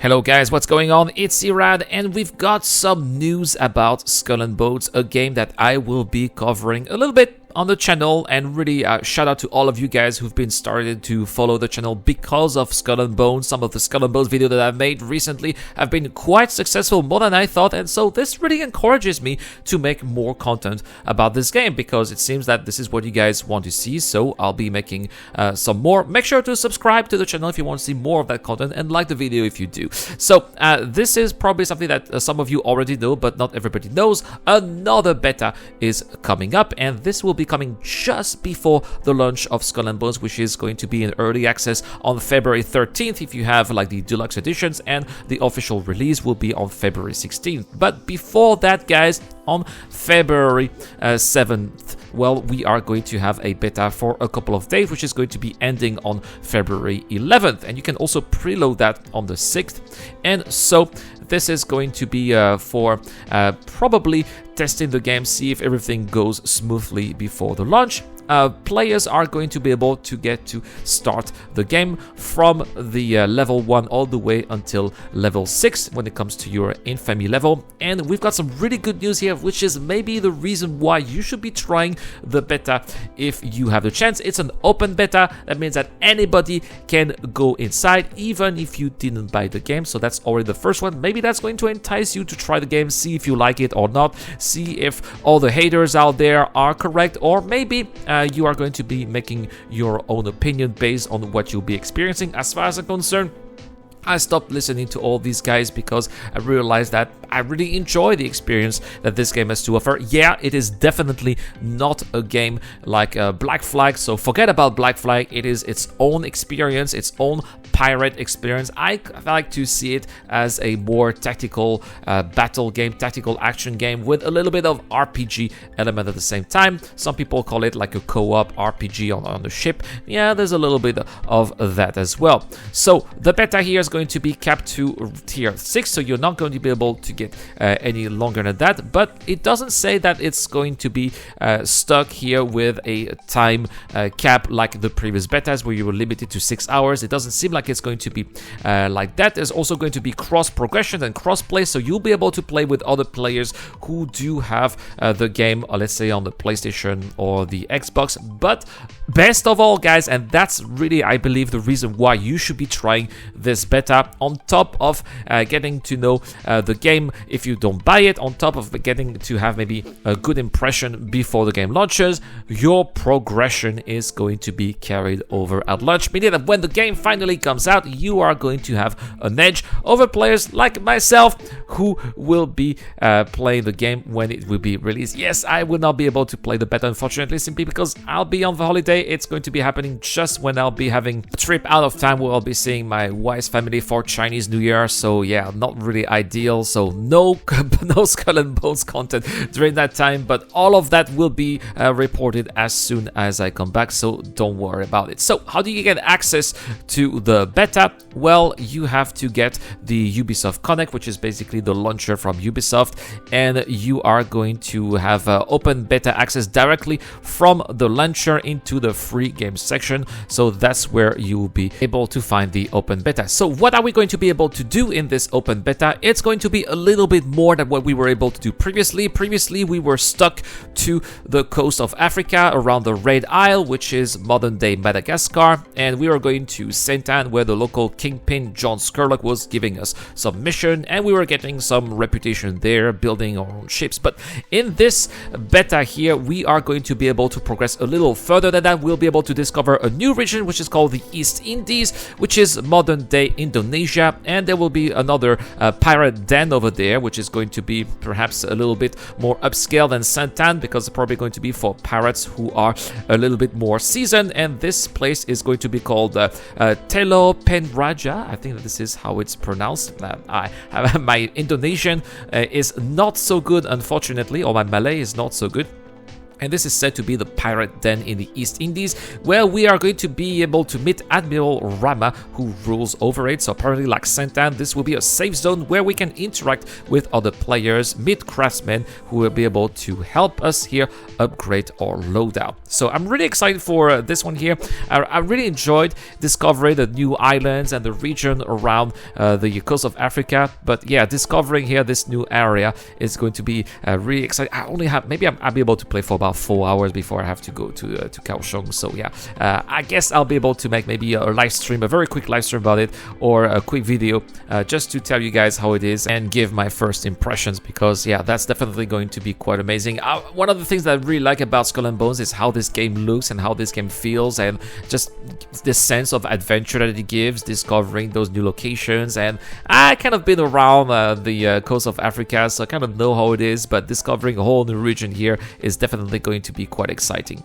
Hello guys, what's going on? It's Irad and we've got some news about Skull and Bones, a game that I will be covering a little bit on the channel, and really shout out to all of you guys who've been started to follow the channel because of Skull and Bones. Some of the Skull and Bones videos that I've made recently have been quite successful, more than I thought, and so this really encourages me to make more content about this game because it seems that this is what you guys want to see, so I'll be making some more. Make sure to subscribe to the channel if you want to see more of that content and like the video if you do. So this is probably something that some of you already know, but not everybody knows. Another beta is coming up, and this will be coming just before the launch of Skull and Bones, which is going to be in early access on February 13th if you have like the deluxe editions, and the official release will be on February 16th. But before that, guys, on February 7th, well, we are going to have a beta for a couple of days, which is going to be ending on February 11th, and you can also preload that on the 6th. And so this is going to be for probably testing the game, see if everything goes smoothly before the launch. Players are going to be able to get to start the game from the level 1 all the way until level 6 when it comes to your infamy level. And we've got some really good news here, which is maybe the reason why you should be trying the beta if you have the chance. It's an open beta. That means that anybody can go inside, even if you didn't buy the game. So that's already the first one. Maybe that's going to entice you to try the game, see if you like it or not, see if all the haters out there are correct, or maybe you are going to be making your own opinion based on what you'll be experiencing. As far as I'm concerned, I stopped listening to all these guys because I realized that I really enjoy the experience that this game has to offer. Yeah, it is definitely not a game like Black Flag, so forget about Black Flag. It is its own experience, its own pirate experience. I like to see it as a more tactical battle game, tactical action game with a little bit of RPG element at the same time. Some people call it like a co-op RPG on the ship. Yeah, there's a little bit of that as well. So the beta here is going to be capped to tier 6, so you're not going to be able to get any longer than that, but it doesn't say that it's going to be stuck here with a time cap like the previous betas where you were limited to 6 hours. It doesn't seem like it's going to be like that. There's also going to be cross progression and cross play, so you'll be able to play with other players who do have the game, let's say on the PlayStation or the Xbox. But best of all, guys, and that's really, I believe, the reason why you should be trying this beta, on top of getting to know the game if you don't buy it, on top of getting to have maybe a good impression before the game launches, your progression is going to be carried over at launch, meaning that when the game finally comes out, you are going to have an edge over players like myself who will be playing the game when it will be released. Yes, I will not be able to play the beta, unfortunately, simply because I'll be on the holiday. It's going to be happening just when I'll be having a trip out of time where I'll be seeing my wife's family for Chinese New Year, so yeah, not really ideal. So no Skull and Bones content during that time, but all of that will be reported as soon as I come back, so don't worry about it. So how do you get access to the beta? Well, you have to get the Ubisoft Connect, which is basically the launcher from Ubisoft, and you are going to have open beta access directly from the launcher into the free game section, so that's where you will be able to find the open beta. So what are we going to be able to do in this open beta? It's going to be a little bit more than what we were able to do previously. Previously, we were stuck to the coast of Africa around the Red Isle, which is modern-day Madagascar, and we were going to Saint Anne, where the local kingpin John Skurlock was giving us some mission, and we were getting some reputation there, building our own ships. But in this beta here, we are going to be able to progress a little further than that. We'll be able to discover a new region, which is called the East Indies, which is modern-day Indonesia, and there will be another pirate den over there, which is going to be perhaps a little bit more upscale than Saint Anne, because it's probably going to be for pirates who are a little bit more seasoned, and this place is going to be called Telo Penraja. I think that this is how it's pronounced. My Indonesian is not so good, unfortunately, or my Malay is not so good. And this is said to be the pirate den in the East Indies, where we are going to be able to meet Admiral Rama, who rules over it. So apparently, like Santan, this will be a safe zone where we can interact with other players, meet craftsmen who will be able to help us here upgrade our loadout. So I'm really excited for this one here. I really enjoyed discovering the new islands and the region around the coast of Africa. But yeah, discovering here this new area is going to be really exciting. I only have, maybe I'll be able to play for about 4 hours before I have to go to Kaohsiung. So yeah, I guess I'll be able to make maybe a live stream, a very quick live stream about it, or a quick video just to tell you guys how it is and give my first impressions, because yeah, that's definitely going to be quite amazing. One of the things that I really like about Skull and Bones is how this game looks and how this game feels, and just this sense of adventure that it gives, discovering those new locations. And I kind of been around the coast of Africa, so I kind of know how it is, but discovering a whole new region here is definitely going to be quite exciting.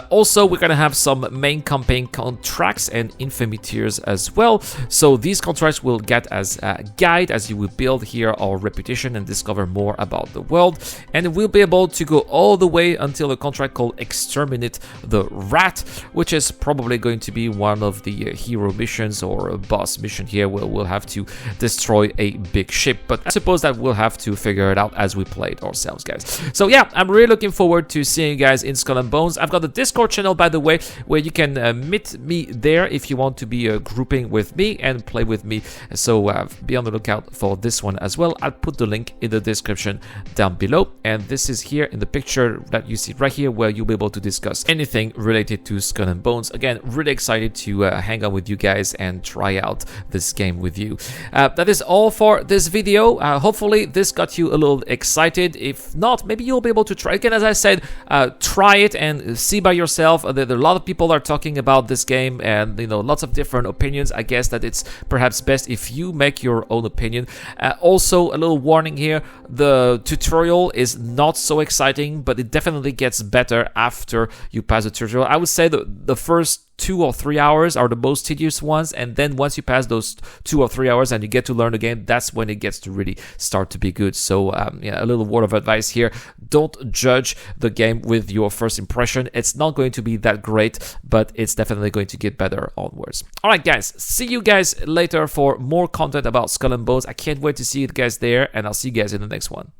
Also, we're going to have some main campaign contracts and infamy tiers as well. So these contracts will get as a guide as you will build here our reputation and discover more about the world. And we'll be able to go all the way until a contract called Exterminate the Rat, which is probably going to be one of the hero missions or a boss mission here where we'll have to destroy a big ship. But I suppose that we'll have to figure it out as we play it ourselves, guys. So yeah, I'm really looking forward to seeing you guys in Skull and Bones. I've got the Discord channel, by the way, where you can meet me there if you want to be grouping with me and play with me. So be on the lookout for this one as well. I'll put the link in the description down below. And this is here in the picture that you see right here, where you'll be able to discuss anything related to Skull and Bones. Again, really excited to hang out with you guys and try out this game with you. That is all for this video. Hopefully this got you a little excited. If not, maybe you'll be able to try. Again, as I said, try it and see by yourself. There are a lot of people are talking about this game, and lots of different opinions. I guess that it's perhaps best if you make your own opinion. Also, a little warning here: the tutorial is not so exciting, but it definitely gets better after you pass the tutorial. I would say the first 2 or 3 hours are the most tedious ones, and then once you pass those 2 or 3 hours and you get to learn the game, that's when it gets to really start to be good. So yeah, a little word of advice here: don't judge the game with your first impression. It's not going to be that great, but it's definitely going to get better onwards. All right, guys, see you guys later for more content about Skull and Bones. I can't wait to see you guys there, and I'll see you guys in the next one.